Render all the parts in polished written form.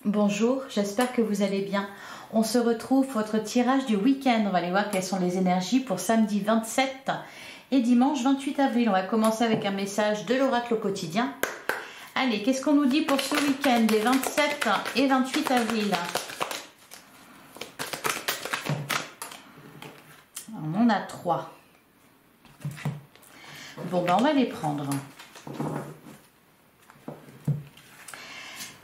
Bonjour, j'espère que vous allez bien. On se retrouve pour votre tirage du week-end. On va aller voir quelles sont les énergies pour samedi 27 et dimanche 28 avril. On va commencer avec un message de l'oracle au quotidien. Allez, qu'est-ce qu'on nous dit pour ce week-end des 27 et 28 avril? On en a 3. Bon, ben on va les prendre.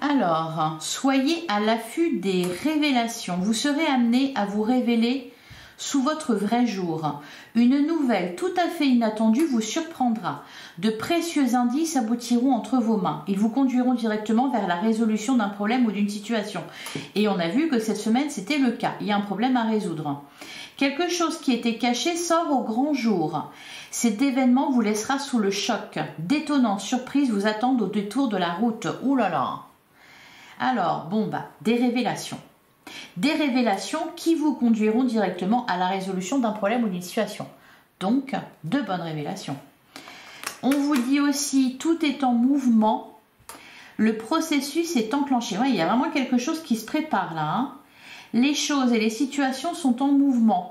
Alors, soyez à l'affût des révélations. Vous serez amené à vous révéler sous votre vrai jour. Une nouvelle tout à fait inattendue vous surprendra. De précieux indices aboutiront entre vos mains. Ils vous conduiront directement vers la résolution d'un problème ou d'une situation. Et on a vu que cette semaine, c'était le cas. Il y a un problème à résoudre. Quelque chose qui était caché sort au grand jour. Cet événement vous laissera sous le choc. D'étonnantes surprises vous attendent au détour de la route. Ouh là là! Alors, bon, des révélations. Des révélations qui vous conduiront directement à la résolution d'un problème ou d'une situation. Donc, de bonnes révélations. On vous dit aussi, tout est en mouvement. Le processus est enclenché. Ouais, il y a vraiment quelque chose qui se prépare là. Hein. Les choses et les situations sont en mouvement.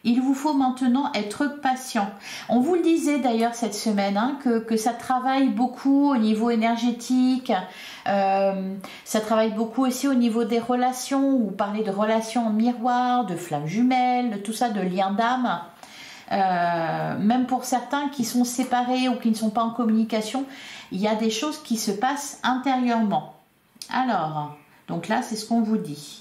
Il vous faut maintenant être patient. On vous le disait d'ailleurs cette semaine, hein, que ça travaille beaucoup au niveau énergétique, ça travaille beaucoup aussi au niveau des relations, ou parler de relations en miroir, de flammes jumelles, de tout ça, de liens d'âme. Même pour certains qui sont séparés ou qui ne sont pas en communication, il y a des choses qui se passent intérieurement. Alors, donc là, c'est ce qu'on vous dit.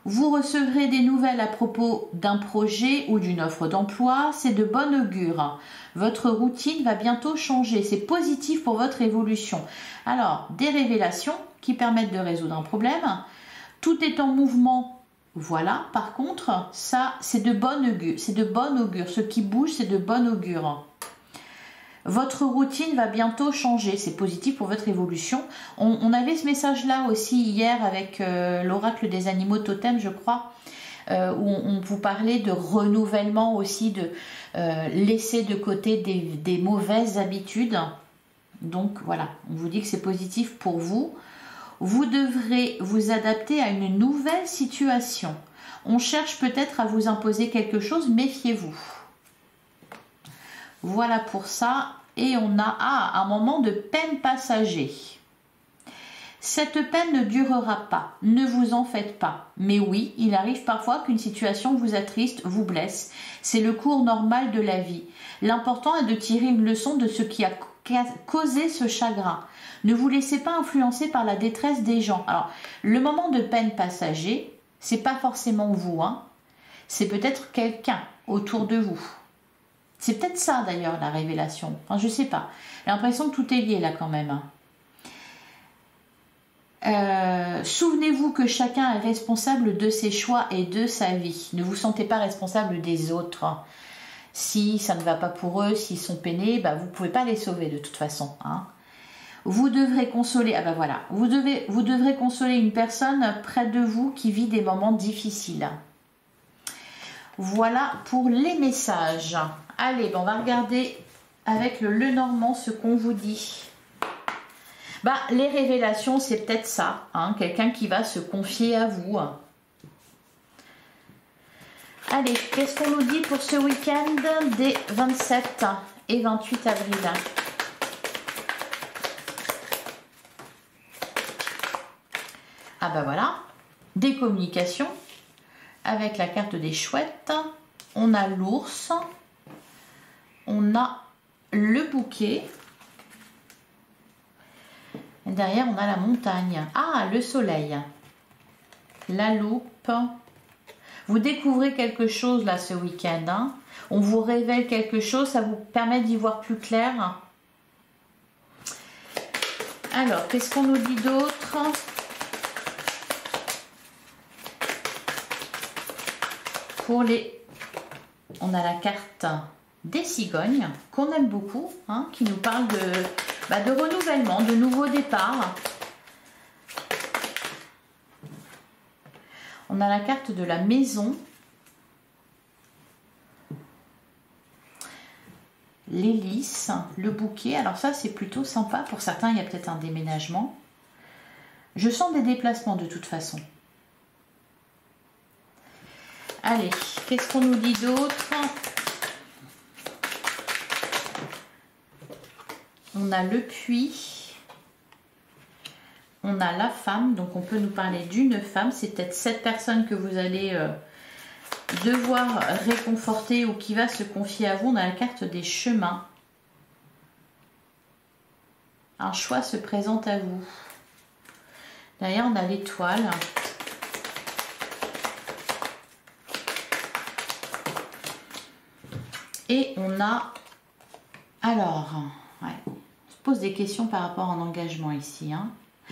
Vous recevrez des nouvelles à propos d'un projet ou d'une offre d'emploi, c'est de bon augure. Votre routine va bientôt changer, c'est positif pour votre évolution. Alors, des révélations qui permettent de résoudre un problème. Tout est en mouvement, voilà. Par contre, ça, c'est de bon augure. C'est de bon augure. Ce qui bouge, c'est de bon augure. Votre routine va bientôt changer, c'est positif pour votre évolution. On avait ce message-là aussi hier avec l'oracle des animaux totems, je crois, où on vous parlait de renouvellement aussi, de laisser de côté des mauvaises habitudes. Donc voilà, on vous dit que c'est positif pour vous. Vous devrez vous adapter à une nouvelle situation. On cherche peut-être à vous imposer quelque chose, méfiez-vous. Voilà pour ça. Et on a un moment de peine passager. Cette peine ne durera pas, ne vous en faites pas. Mais oui, il arrive parfois qu'une situation vous attriste, vous blesse. C'est le cours normal de la vie. L'important est de tirer une leçon de ce qui a causé ce chagrin. Ne vous laissez pas influencer par la détresse des gens. Alors, le moment de peine passager, c'est pas forcément vous, hein. C'est peut-être quelqu'un autour de vous. C'est peut-être ça d'ailleurs la révélation. Enfin, je sais pas. J'ai l'impression que tout est lié là quand même. Souvenez-vous que chacun est responsable de ses choix et de sa vie. Ne vous sentez pas responsable des autres. Si ça ne va pas pour eux, s'ils sont peinés, vous ne pouvez pas les sauver de toute façon. Hein. Vous devrez consoler. Voilà. Vous devrez consoler une personne près de vous qui vit des moments difficiles. Voilà pour les messages. Allez, on va regarder avec le Lenormand ce qu'on vous dit. Les révélations, c'est peut-être ça. Hein, quelqu'un qui va se confier à vous. Allez, qu'est-ce qu'on nous dit pour ce week-end des 27 et 28 avril? Voilà. Des communications avec la carte des chouettes. On a l'ours. On a le bouquet. Et derrière, on a la montagne. Ah, le soleil. La loupe. Vous découvrez quelque chose là ce week-end. Hein. On vous révèle quelque chose. Ça vous permet d'y voir plus clair. Alors, qu'est-ce qu'on nous dit d'autre? Pour les... On a la carte des cigognes, qu'on aime beaucoup, hein, qui nous parle de renouvellement, de nouveaux départs. On a la carte de la maison. L'hélice, le bouquet. Alors ça, c'est plutôt sympa. Pour certains, il y a peut-être un déménagement. Je sens des déplacements de toute façon. Allez, qu'est-ce qu'on nous dit d'autre? On a le puits. On a la femme. Donc, on peut nous parler d'une femme. C'est peut-être cette personne que vous allez devoir réconforter ou qui va se confier à vous. On a la carte des chemins. Un choix se présente à vous. Derrière, on a l'étoile. Et on a... Alors, ouais, on se pose des questions par rapport à un engagement ici. Hein.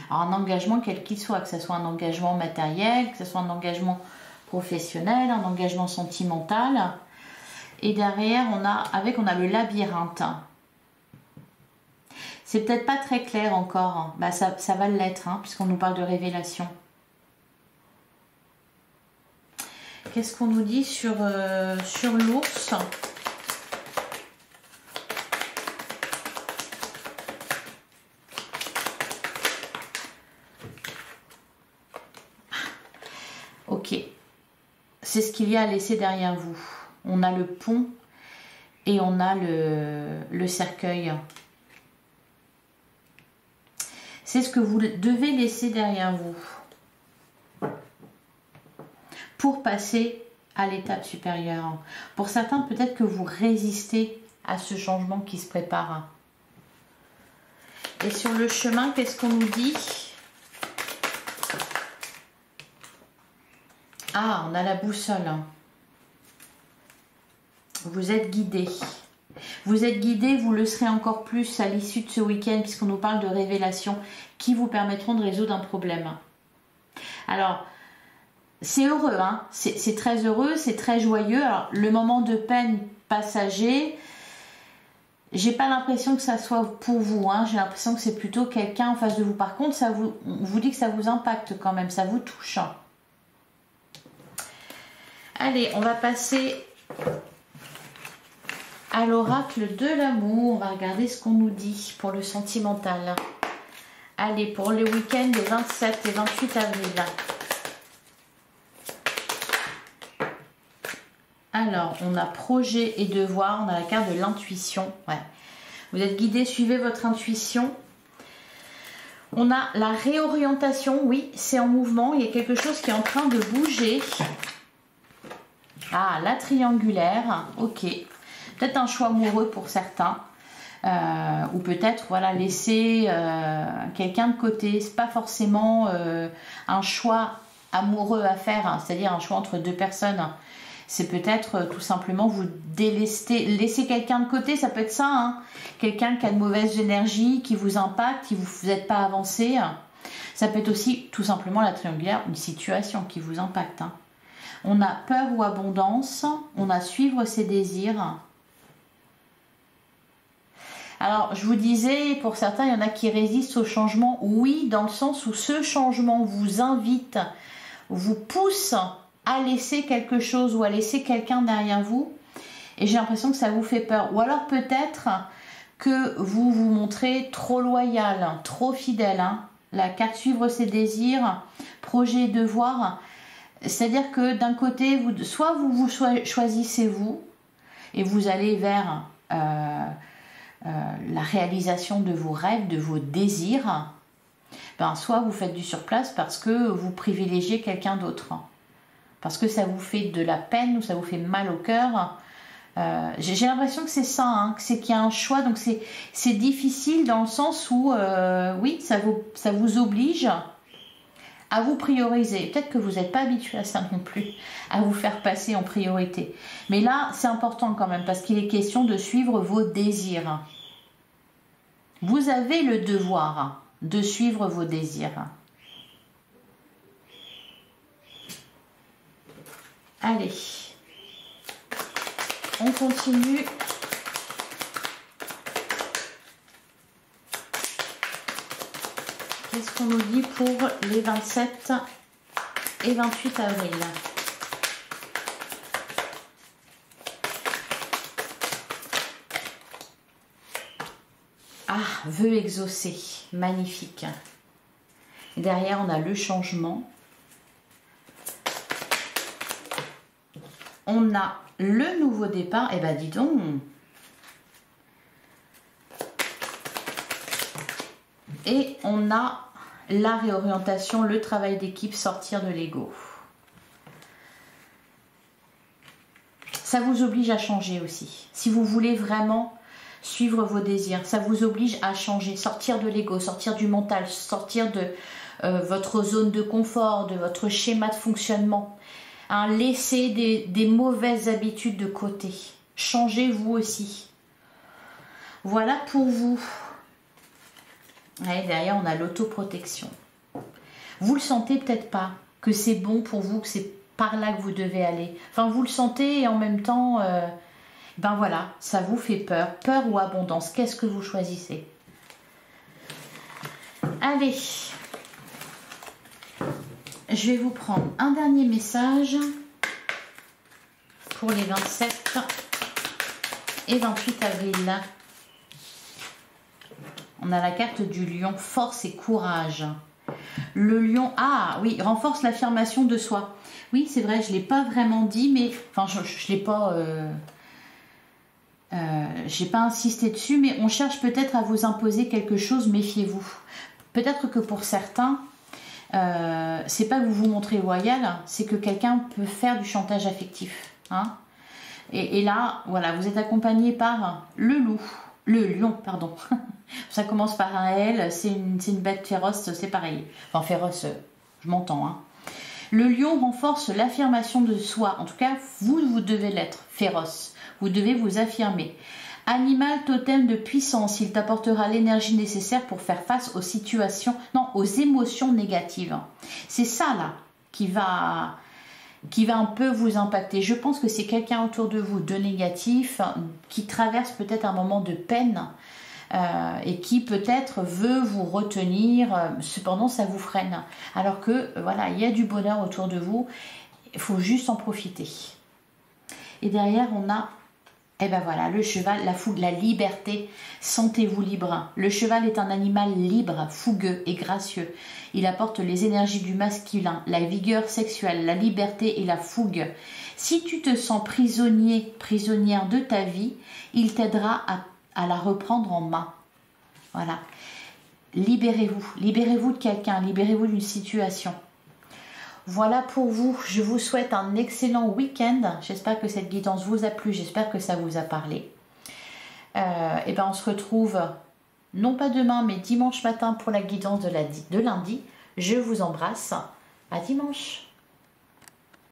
Alors, un engagement quel qu'il soit, que ce soit un engagement matériel, que ce soit un engagement professionnel, un engagement sentimental. Et derrière, on a le labyrinthe. C'est peut-être pas très clair encore. Hein. Bah, ça va l'être, hein, puisqu'on nous parle de révélation. Qu'est-ce qu'on nous dit sur l'ours? Ok. C'est ce qu'il y a à laisser derrière vous. On a le pont et on a le cercueil. C'est ce que vous devez laisser derrière vous pour passer à l'étape supérieure. Pour certains, peut-être que vous résistez à ce changement qui se prépare. Et sur le chemin, qu'est-ce qu'on nous dit? Ah, on a la boussole. Vous êtes guidé. Vous êtes guidé, vous le serez encore plus à l'issue de ce week-end puisqu'on nous parle de révélations qui vous permettront de résoudre un problème. Alors, c'est heureux, hein, c'est très heureux, c'est très joyeux. Alors, le moment de peine passager, j'ai pas l'impression que ça soit pour vous. Hein, j'ai l'impression que c'est plutôt quelqu'un en face de vous. Par contre, on vous dit que ça vous impacte quand même, ça vous touche. Allez, on va passer à l'oracle de l'amour. On va regarder ce qu'on nous dit pour le sentimental. Allez, pour le week-end des 27 et 28 avril. Alors, on a projet et devoir. On a la carte de l'intuition. Ouais. Vous êtes guidé, suivez votre intuition. On a la réorientation. Oui, c'est en mouvement. Il y a quelque chose qui est en train de bouger. Ah, la triangulaire. Ok. Peut-être un choix amoureux pour certains. Ou peut-être voilà, laisser quelqu'un de côté. C'est pas forcément un choix amoureux à faire, hein, c'est-à-dire un choix entre deux personnes. C'est peut-être tout simplement vous délester, laisser quelqu'un de côté, ça peut être ça, hein. Quelqu'un qui a de mauvaises énergies, qui vous impacte, qui vous n'êtes pas avancé. Ça peut être aussi tout simplement la triangulaire, une situation qui vous impacte. Hein. On a peur ou abondance, on a suivre ses désirs. Alors, je vous disais, pour certains, il y en a qui résistent au changement. Oui, dans le sens où ce changement vous invite, vous pousse à laisser quelque chose ou à laisser quelqu'un derrière vous. Et j'ai l'impression que ça vous fait peur. Ou alors peut-être que vous vous montrez trop loyal, trop fidèle. Hein. La carte suivre ses désirs, projet et devoir. C'est-à-dire que d'un côté, soit vous choisissez vous et vous allez vers... la réalisation de vos rêves, de vos désirs, ben, soit vous faites du surplace parce que vous privilégiez quelqu'un d'autre, parce que ça vous fait de la peine ou ça vous fait mal au cœur. J'ai l'impression que c'est ça, hein, que c'est qu'il y a un choix, donc c'est difficile dans le sens où, oui, ça vous oblige à vous prioriser. Peut-être que vous n'êtes pas habitué à ça non plus, à vous faire passer en priorité. Mais là, c'est important quand même, parce qu'il est question de suivre vos désirs. Vous avez le devoir de suivre vos désirs. Allez, on continue. Qu'est-ce qu'on nous dit pour les 27 et 28 avril? Ah, vœu exaucé, magnifique. Derrière, on a le changement. On a le nouveau départ. Eh ben, dis donc. Et on a la réorientation, le travail d'équipe, sortir de l'ego. Ça vous oblige à changer aussi. Si vous voulez vraiment suivre vos désirs, ça vous oblige à changer, sortir de l'ego, sortir du mental, sortir de votre zone de confort, de votre schéma de fonctionnement. Hein, laissez des mauvaises habitudes de côté. Changez vous aussi. Voilà pour vous. Et derrière, on a l'autoprotection. Vous le sentez peut-être pas, que c'est bon pour vous, que c'est par là que vous devez aller. Enfin, vous le sentez et en même temps, ben voilà, ça vous fait peur. Peur ou abondance, qu'est-ce que vous choisissez? Allez, je vais vous prendre un dernier message pour les 27 et 28 avril. On a la carte du lion, force et courage. Le lion, ah oui, renforce l'affirmation de soi. Oui, c'est vrai, je ne l'ai pas vraiment dit, mais enfin, je n'ai pas, j'ai pas insisté dessus, mais on cherche peut-être à vous imposer quelque chose, méfiez-vous. Peut-être que pour certains, c'est pas que vous vous montrez loyal, c'est que quelqu'un peut faire du chantage affectif. Hein, et là, voilà, vous êtes accompagné par le lion, pardon. Ça commence par un L, c'est une bête féroce, c'est pareil. Enfin, féroce, je m'entends. Hein. Le lion renforce l'affirmation de soi. En tout cas, vous devez l'être, féroce. Vous devez vous affirmer. Animal totem de puissance, il t'apportera l'énergie nécessaire pour faire face aux situations, non, aux émotions négatives. C'est ça, là, qui va un peu vous impacter. Je pense que c'est quelqu'un autour de vous de négatif, qui traverse peut-être un moment de peine, et qui peut-être veut vous retenir, cependant ça vous freine. Alors que voilà, il y a du bonheur autour de vous, il faut juste en profiter. Et derrière on a, eh ben voilà, le cheval, la fougue, la liberté, sentez-vous libre. Le cheval est un animal libre, fougueux et gracieux. Il apporte les énergies du masculin, la vigueur sexuelle, la liberté et la fougue. Si tu te sens prisonnier, prisonnière de ta vie, il t'aidera à la reprendre en main. Voilà. Libérez-vous de quelqu'un, libérez-vous d'une situation. Voilà pour vous, je vous souhaite un excellent week-end. J'espère que cette guidance vous a plu, j'espère que ça vous a parlé. Et ben on se retrouve, non pas demain, mais dimanche matin pour la guidance de lundi. Je vous embrasse, à dimanche.